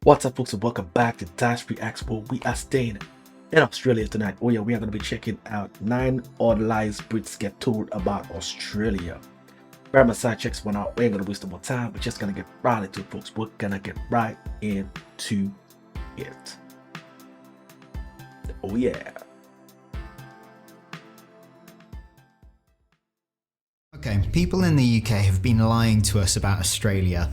What's up, folks, and welcome back to Dyce Reactions, where we are staying in Australia tonight. Oh yeah, we are going to be checking out 9 odd lies Brits get told about Australia. Grab my side checks one out. We ain't going to waste no more time. We're just going to get right into it, folks. We're going to get right into it. Oh yeah. Okay, people in the UK have been lying to us about Australia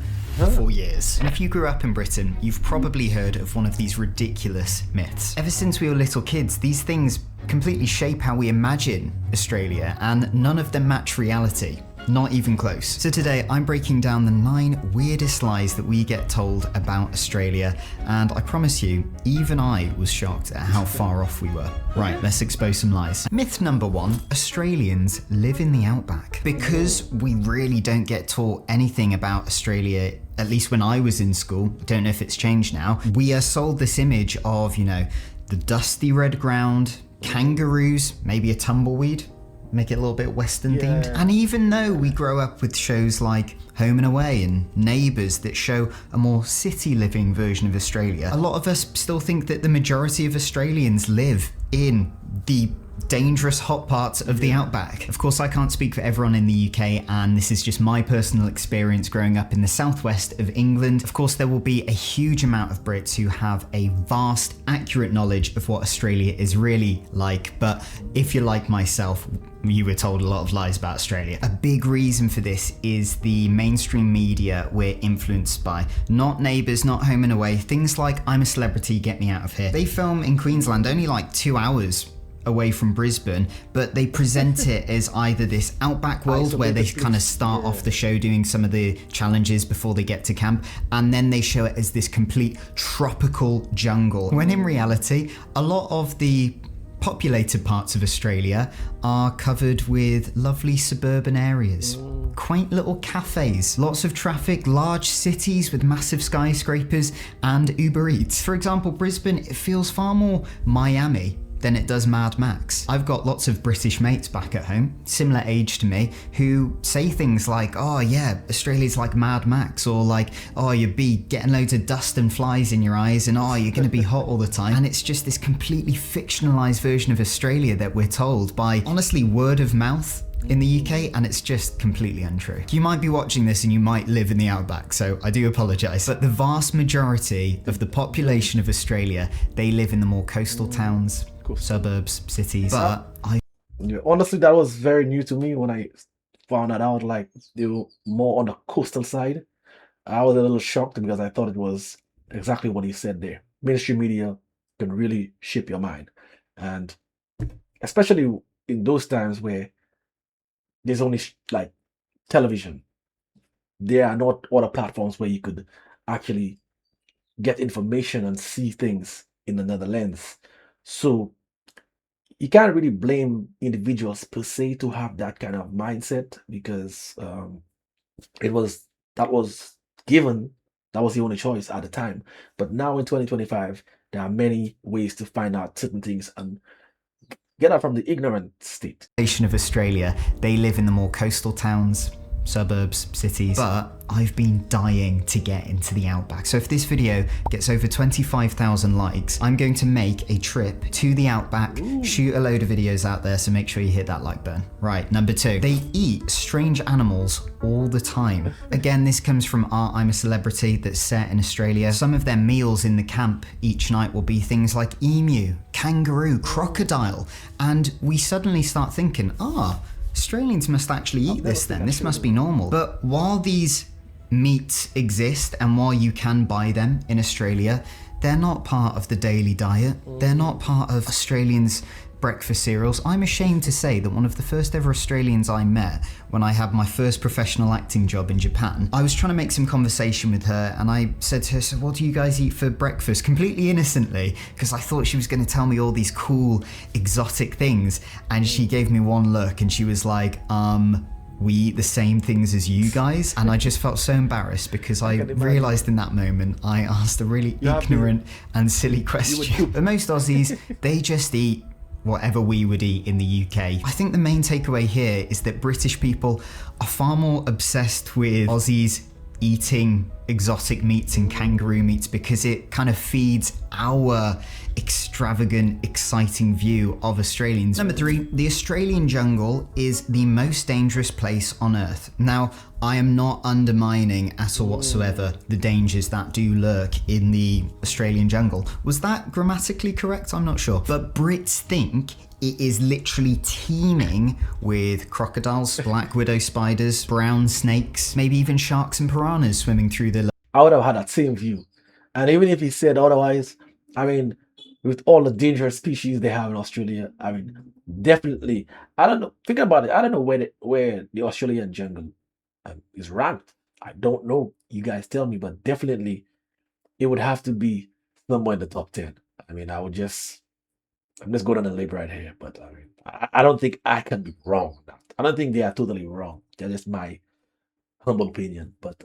for years. And if you grew up in Britain, you've probably heard of one of these ridiculous myths. Ever since we were little kids, these things completely shape how we imagine Australia, and none of them match reality. Not even close. So today I'm breaking down the 9 weirdest lies that we get told about Australia, and I promise you, even I was shocked at how far off we were. Right, let's expose some lies. Myth number 1, Australians live in the outback. Because we really don't get taught anything about Australia, at least when I was in school, I don't know if it's changed now, we are sold this image of, the dusty red ground, kangaroos, maybe a tumbleweed, make it a little bit Western themed. And even though we grow up with shows like Home and Away and Neighbours that show a more city living version of Australia, a lot of us still think that the majority of Australians live in the dangerous hot parts of the outback. Of course, I can't speak for everyone in the UK, and this is just my personal experience growing up in the southwest of England. Of course, there will be a huge amount of Brits who have a vast, accurate knowledge of what Australia is really like, but if you're like myself, you were told a lot of lies about Australia. A big reason for this is the mainstream media we're influenced by. Not Neighbours, not Home and Away, things like I'm a Celebrity, Get Me Out of Here. They film in Queensland only like 2 hours away from Brisbane, but they present it as either this outback world where they kind of start off the show doing some of the challenges before they get to camp, and then they show it as this complete tropical jungle, when in reality a lot of the populated parts of Australia are covered with lovely suburban areas, quaint little cafes, lots of traffic, large cities with massive skyscrapers, and Uber Eats. For example, Brisbane, it feels far more Miami than it does Mad Max. I've got lots of British mates back at home, similar age to me, who say things like, oh yeah, Australia's like Mad Max, or like, oh, you'd be getting loads of dust and flies in your eyes, and oh, you're gonna be hot all the time. And it's just this completely fictionalized version of Australia that we're told by, honestly, word of mouth in the UK, and it's just completely untrue. You might be watching this and you might live in the outback, so I do apologise, but the vast majority of the population of Australia, they live in the more coastal towns, suburbs, cities. Honestly, that was very new to me when I found that out. Like, they were more on the coastal side. I was a little shocked because I thought it was exactly what he said there. Mainstream media can really shape your mind, and especially in those times where there's only like television, there are not other platforms where you could actually get information and see things in another lens. So you can't really blame individuals per se to have that kind of mindset, because that was given, that was the only choice at the time. But now in 2025, there are many ways to find out certain things and get out from the ignorant state. Of Australia, they live in the more coastal towns, suburbs, cities, but I've been dying to get into the outback. So if this video gets over 25,000 likes, I'm going to make a trip to the outback, shoot a load of videos out there, so make sure you hit that like button. Right, number 2, they eat strange animals all the time. Again, this comes from our I'm a Celebrity that's set in Australia. Some of their meals in the camp each night will be things like emu, kangaroo, crocodile, and we suddenly start thinking, Australians must actually eat this then, this must be normal. But while these meats exist and while you can buy them in Australia, they're not part of the daily diet. They're not part of Australians' breakfast cereals. I'm ashamed to say that one of the first ever Australians I met when I had my first professional acting job in Japan, I was trying to make some conversation with her, and I said to her, so what do you guys eat for breakfast? Completely innocently, because I thought she was going to tell me all these cool, exotic things, and she gave me one look and she was like, we eat the same things as you guys. And I just felt so embarrassed because I realised in that moment I asked a really ignorant and silly question. But most Aussies, they just eat whatever we would eat in the UK. I think the main takeaway here is that British people are far more obsessed with Aussies eating exotic meats and kangaroo meats because it kind of feeds our extravagant, exciting view of Australians. Number 3, the Australian jungle is the most dangerous place on Earth. Now, I am not undermining at all whatsoever the dangers that do lurk in the Australian jungle. Was that grammatically correct? I'm not sure. But Brits think it is literally teeming with crocodiles, black widow spiders, brown snakes, maybe even sharks and piranhas swimming through the... I would have had that same view. And even if he said otherwise, I mean, with all the dangerous species they have in Australia, I mean, definitely, I don't know, think about it, I don't know where the Australian jungle is ranked. I don't know, you guys tell me, but definitely it would have to be somewhere in the top 10. I mean, I'm just going on a limb right here, but I mean, I don't think I can be wrong. I don't think they are totally wrong. That's just my humble opinion. But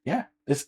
yeah, it's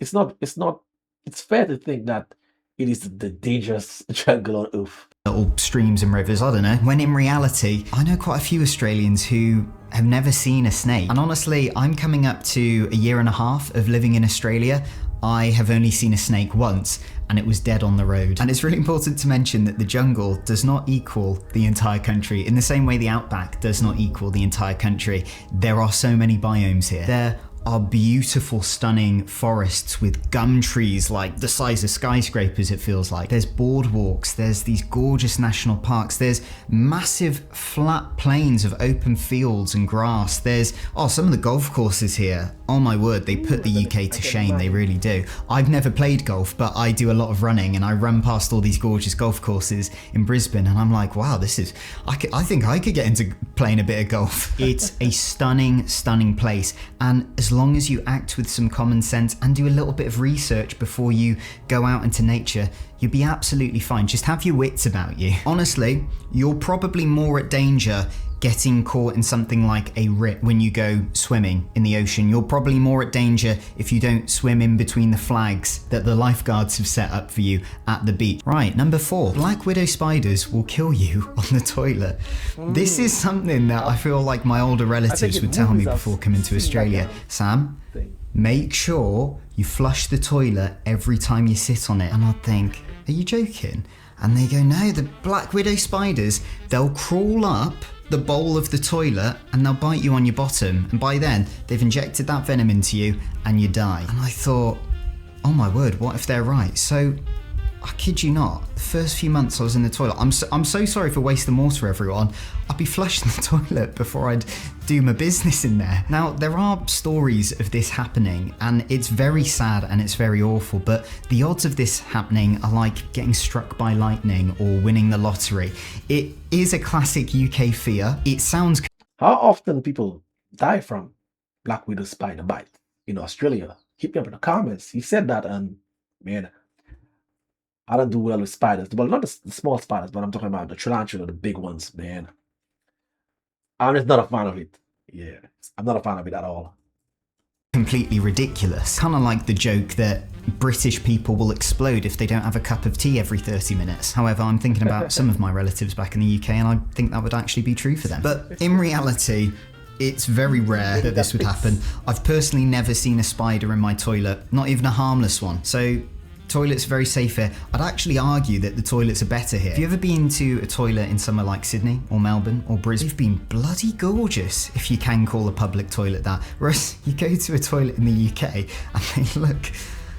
fair to think that it is the dangerous jungle on Earth. Little streams and rivers, I don't know. When in reality, I know quite a few Australians who have never seen a snake. And honestly, I'm coming up to a year and a half of living in Australia. I have only seen a snake once, and it was dead on the road. And it's really important to mention that the jungle does not equal the entire country in the same way the outback does not equal the entire country. There are so many biomes here. There are beautiful, stunning forests with gum trees like the size of skyscrapers, it feels like. There's boardwalks, there's these gorgeous national parks, there's massive flat plains of open fields and grass. There's, some of the golf courses here. Oh my word, they put the UK to shame, they really do. I've never played golf, but I do a lot of running and I run past all these gorgeous golf courses in Brisbane and I'm like, wow, I think I could get into playing a bit of golf. It's a stunning, stunning place. And as long as you act with some common sense and do a little bit of research before you go out into nature, you'll be absolutely fine. Just have your wits about you. Honestly, you're probably more at danger getting caught in something like a rip when you go swimming in the ocean. You're probably more at danger if you don't swim in between the flags that the lifeguards have set up for you at the beach. Right, number 4, black widow spiders will kill you on the toilet. This is something that I feel like my older relatives would tell me before coming to Australia. Sam, make sure you flush the toilet every time you sit on it. And I'd think, are you joking? And they go, no, the black widow spiders, they'll crawl up the bowl of the toilet and they'll bite you on your bottom, and by then they've injected that venom into you and you die. And I thought, oh my word, what if they're right? So I kid you not, the first few months I was in the toilet, I'm so sorry for wasting water, everyone. I'd be flushing the toilet before I'd do my business in there. Now, there are stories of this happening and it's very sad and it's very awful, but the odds of this happening are like getting struck by lightning or winning the lottery. It is a classic UK fear. It sounds... How often people die from black widow spider bite in Australia? Hit me up in the comments. You said that, and man, I don't do well with spiders. Well, not the small spiders, but I'm talking about the tarantula, the big ones, man. I'm just not a fan of it. Yeah, I'm not a fan of it at all. Completely ridiculous. Kind of like the joke that British people will explode if they don't have a cup of tea every 30 minutes. However, I'm thinking about some of my relatives back in the UK and I think that would actually be true for them. But in reality, it's very rare that this would happen. I've personally never seen a spider in my toilet, not even a harmless one. So toilets are very safe here. I'd actually argue that the toilets are better here. Have you ever been to a toilet in somewhere like Sydney or Melbourne or Brisbane? They've been bloody gorgeous, if you can call a public toilet that. Whereas you go to a toilet in the UK and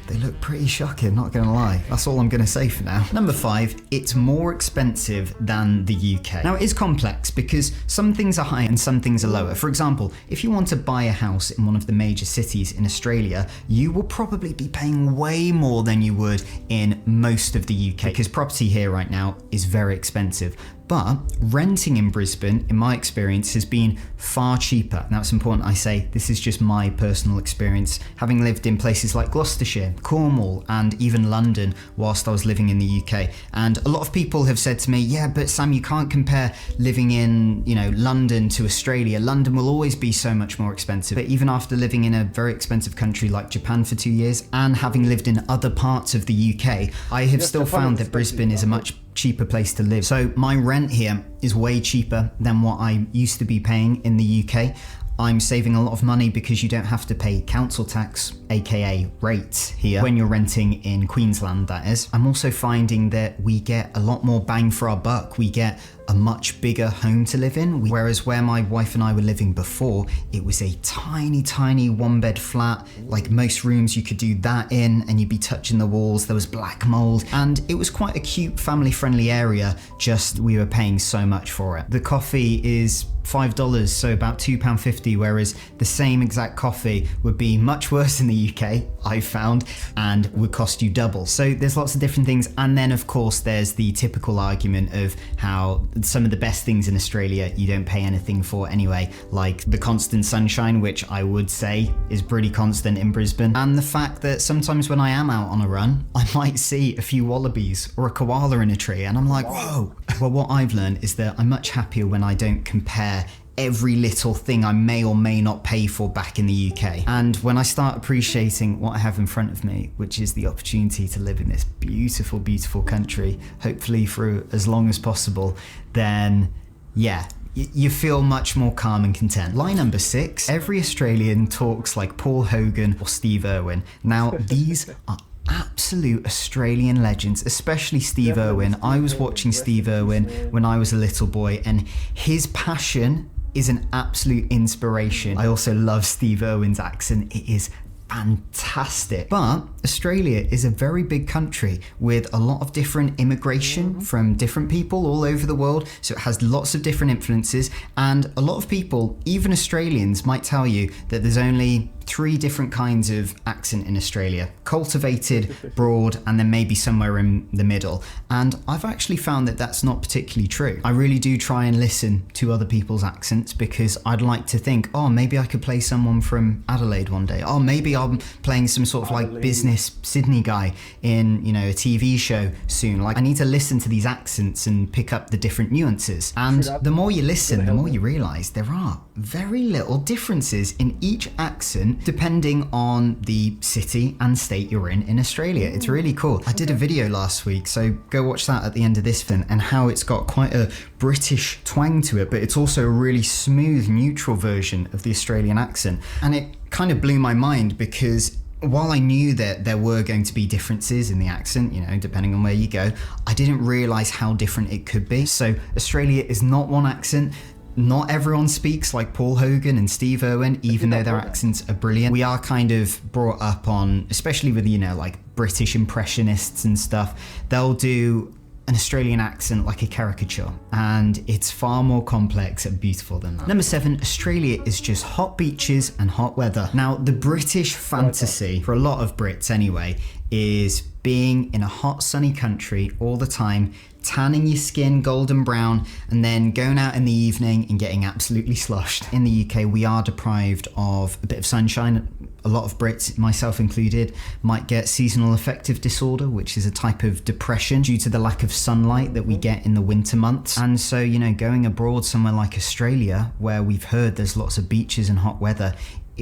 they look pretty shocking, not gonna lie. That's all I'm gonna say for now. Number 5, it's more expensive than the UK. Now it is complex because some things are higher and some things are lower. For example, if you want to buy a house in one of the major cities in Australia, you will probably be paying way more than you would in most of the UK because property here right now is very expensive. But renting in Brisbane, in my experience, has been far cheaper. Now it's important I say this is just my personal experience, having lived in places like Gloucestershire, Cornwall, and even London whilst I was living in the UK. And a lot of people have said to me, yeah, but Sam, you can't compare living in, London to Australia. London will always be so much more expensive. But even after living in a very expensive country like Japan for 2 years and having lived in other parts of the UK, I have still found that Brisbane is a much cheaper place to live. So my rent here is way cheaper than what I used to be paying in the UK. I'm saving a lot of money because you don't have to pay council tax, aka rates here, when you're renting in Queensland, that is. I'm also finding that we get a lot more bang for our buck. We get a much bigger home to live in, whereas where my wife and I were living before, it was a tiny one-bed flat. Like most rooms you could do that in and you'd be touching the walls, there was black mold, and it was quite a cute family-friendly area, just we were paying so much for it. The coffee is $5, so about £2.50, whereas the same exact coffee would be much worse in the UK, I've found, and would cost you double. So there's lots of different things, and then of course there's the typical argument of how some of the best things in Australia you don't pay anything for anyway, like the constant sunshine, which I would say is pretty constant in Brisbane, and the fact that sometimes when I am out on a run, I might see a few wallabies or a koala in a tree, and I'm like, whoa. Well, what I've learned is that I'm much happier when I don't compare every little thing I may or may not pay for back in the UK. And when I start appreciating what I have in front of me, which is the opportunity to live in this beautiful, beautiful country, hopefully for as long as possible, then yeah, you feel much more calm and content. Line number 6, every Australian talks like Paul Hogan or Steve Irwin. Now, these are absolute Australian legends, especially Steve Irwin. I was watching Steve Irwin when I was a little boy, and his passion is an absolute inspiration. I also love Steve Irwin's accent. It is fantastic. But Australia is a very big country with a lot of different immigration from different people all over the world. So it has lots of different influences, and a lot of people, even Australians, might tell you that there's only 3 different kinds of accent in Australia: cultivated, broad, and then maybe somewhere in the middle. And I've actually found that that's not particularly true. I really do try and listen to other people's accents because I'd like to think, oh, maybe I could play someone from Adelaide one day. Oh, maybe I'm playing some sort of like business Sydney guy in, you know, a TV show soon. Like, I need to listen to these accents and pick up the different nuances. And the more you listen, the more you realize there are very little differences in each accent depending on the city and state you're in Australia. It's really cool. I did a video last week, so go watch that at the end of this film, and how it's got quite a British twang to it, but it's also a really smooth, neutral version of the Australian accent. And it kind of blew my mind because while I knew that there were going to be differences in the accent, you know, depending on where you go, I didn't realize how different it could be. So Australia is not one accent. Not everyone speaks like Paul Hogan and Steve Irwin, even though their accents are brilliant. We are kind of brought up on, especially with, you know, like British impressionists and stuff, they'll do an Australian accent like a caricature, and it's far more complex and beautiful than that. Number 7, Australia is just hot beaches and hot weather. Now, the British fantasy, for a lot of Brits anyway, is being in a hot sunny country all the time, tanning your skin golden brown, and then going out in the evening and getting absolutely sloshed. In the UK, we are deprived of a bit of sunshine. A lot of Brits, myself included, might get seasonal affective disorder, which is a type of depression due to the lack of sunlight that we get in the winter months. And so, you know, going abroad somewhere like Australia, where we've heard there's lots of beaches and hot weather,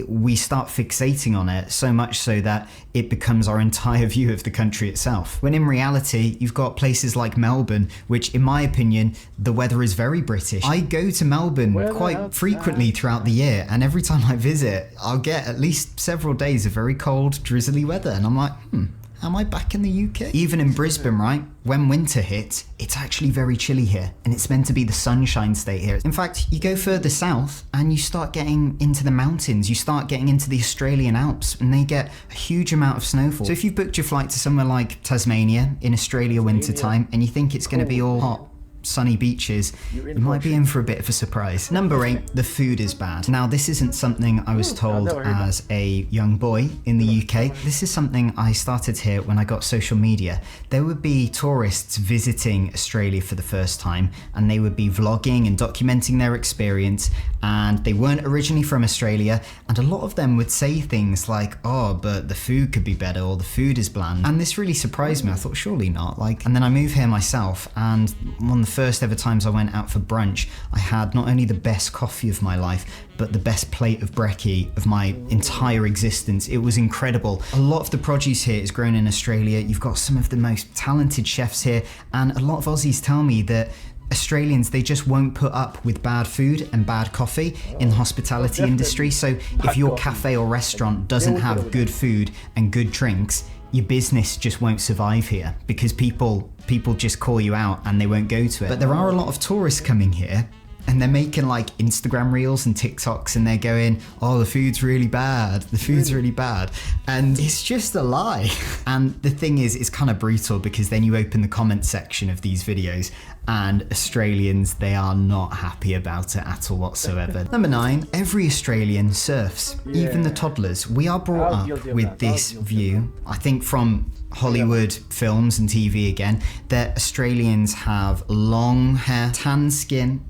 we start fixating on it so much so that it becomes our entire view of the country itself. When in reality, you've got places like Melbourne, which in my opinion, the weather is very British. I go to Melbourne quite frequently throughout the year, and every time I visit, I'll get at least several days of very cold, drizzly weather, and I'm like, am I back in the UK? Even in Brisbane, right? When winter hits, it's actually very chilly here, and it's meant to be the sunshine state here. In fact, you go further south and you start getting into the mountains, you start getting into the Australian Alps, and they get a huge amount of snowfall. So if you've booked your flight to somewhere like Tasmania in Australia winter time, and you think it's going to be all hot, sunny beaches, you might be in for a bit of a surprise. Number 8, the food is bad. Now, this isn't something I was told as a young boy in the UK. This is something I started here when I got social media. There would be tourists visiting Australia for the first time, and they would be vlogging and documenting their experience, and they weren't originally from Australia, and a lot of them would say things like, oh, but the food could be better, or the food is bland. And this really surprised me. I thought, surely not. And then I moved here myself, and one of the first ever times I went out for brunch, I had not only the best coffee of my life, but the best plate of brekkie of my entire existence. It was incredible. A lot of the produce here is grown in Australia. You've got some of the most talented chefs here, and a lot of Aussies tell me that Australians, they just won't put up with bad food and bad coffee in the hospitality industry. So if your cafe or restaurant doesn't have good food and good drinks, your business just won't survive here, because people just call you out and they won't go to it. But there are a lot of tourists coming here, and they're making like Instagram reels and TikToks, and they're going, oh, the food's really bad, the food's really bad. And it's just a lie. And the thing is, it's kind of brutal, because then you open the comment section of these videos and Australians, they are not happy about it at all whatsoever. Number 9, every Australian surfs, even the toddlers. We are brought up with this view, I think from Hollywood films and TV again, that Australians have long hair, tan skin,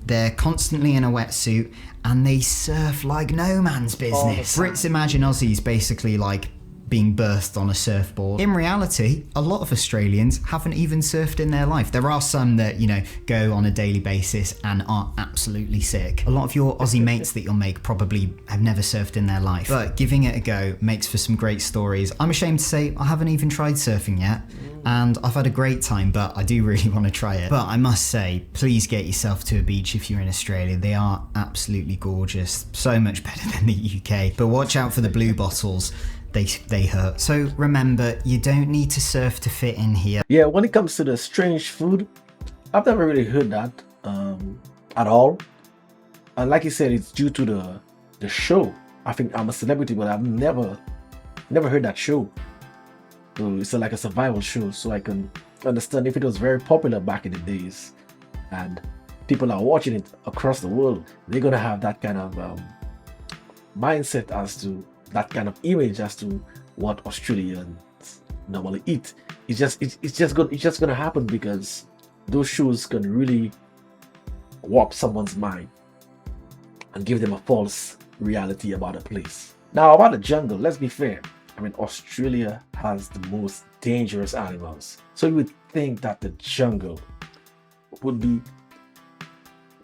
they're constantly in a wetsuit, and they surf like no man's business. Brits imagine Aussies basically like being birthed on a surfboard. In reality, a lot of Australians haven't even surfed in their life. There are some that, you know, go on a daily basis and are absolutely sick. A lot of your Aussie mates that you'll make probably have never surfed in their life. But giving it a go makes for some great stories. I'm ashamed to say I haven't even tried surfing yet, and I've had a great time, but I do really want to try it. But I must say, please get yourself to a beach if you're in Australia. They are absolutely gorgeous. So much better than the UK. But watch out for the blue bottles. They hurt. So remember, you don't need to surf to fit in here. Yeah, when it comes to the strange food, I've never really heard that at all. And like you said, it's due to the show. I think I'm a Celebrity, but I've never heard that show. So it's like a survival show, so I can understand if it was very popular back in the days and people are watching it across the world, they're gonna have that kind of mindset as to that kind of image as to what Australians normally eat. It's just gonna happen because those shows can really warp someone's mind and give them a false reality about a place. Now about the jungle, let's be fair. I mean, Australia has the most dangerous animals. So you would think that the jungle would be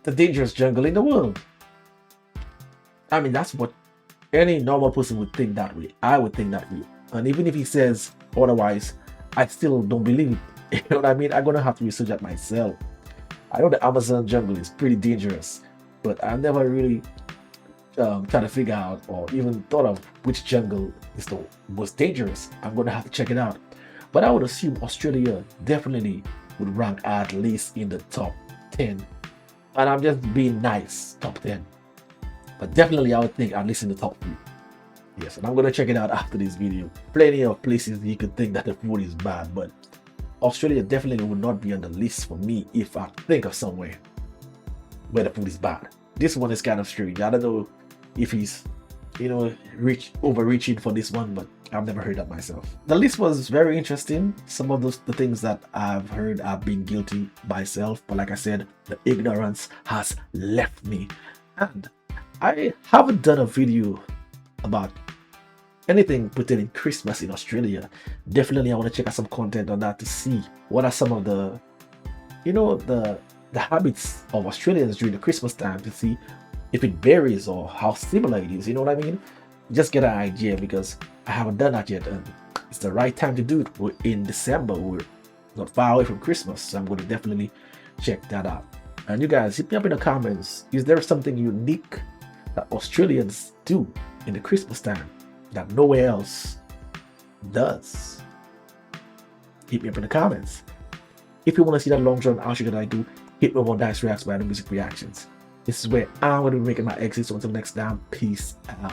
the dangerous jungle in the world. I mean, that's what any normal person would think that way. I would think that way. And even if he says otherwise, I still don't believe it. You know what I mean? I'm gonna have to research that myself. I know the Amazon jungle is pretty dangerous, but I've never really tried to figure out or even thought of which jungle is the most dangerous. I'm gonna have to check it out. But I would assume Australia definitely would rank at least in the top 10. And I'm just being nice, top 10. But definitely I would think at least in the top 3. Yes, and I'm gonna check it out after this video. Plenty of places you could think that the food is bad, but Australia definitely would not be on the list for me if I think of somewhere where the food is bad. This one is kind of strange. I don't know if he's, you know, overreaching for this one, but I've never heard that myself. The list was very interesting. Some of the things that I've heard, I've been guilty myself, but like I said, the ignorance has left me. And I haven't done a video about anything pertaining Christmas in Australia. Definitely I want to check out some content on that to see what are some of the, you know, the habits of Australians during the Christmas time, to see if it varies or how similar it is. You know what I mean? Just get an idea, because I haven't done that yet, and it's the right time to do it. We're in December, we're not far away from Christmas, so I'm going to definitely check that out. And you guys, hit me up in the comments. Is there something unique that Australians do in the Christmas time that nowhere else does? Hit me up in the comments. If you want to see that long drawn outro that I do, hit me up on Dyce Reacts by the Buzzin Reactions. This is where I'm going to be making my exit. So until next time, peace out.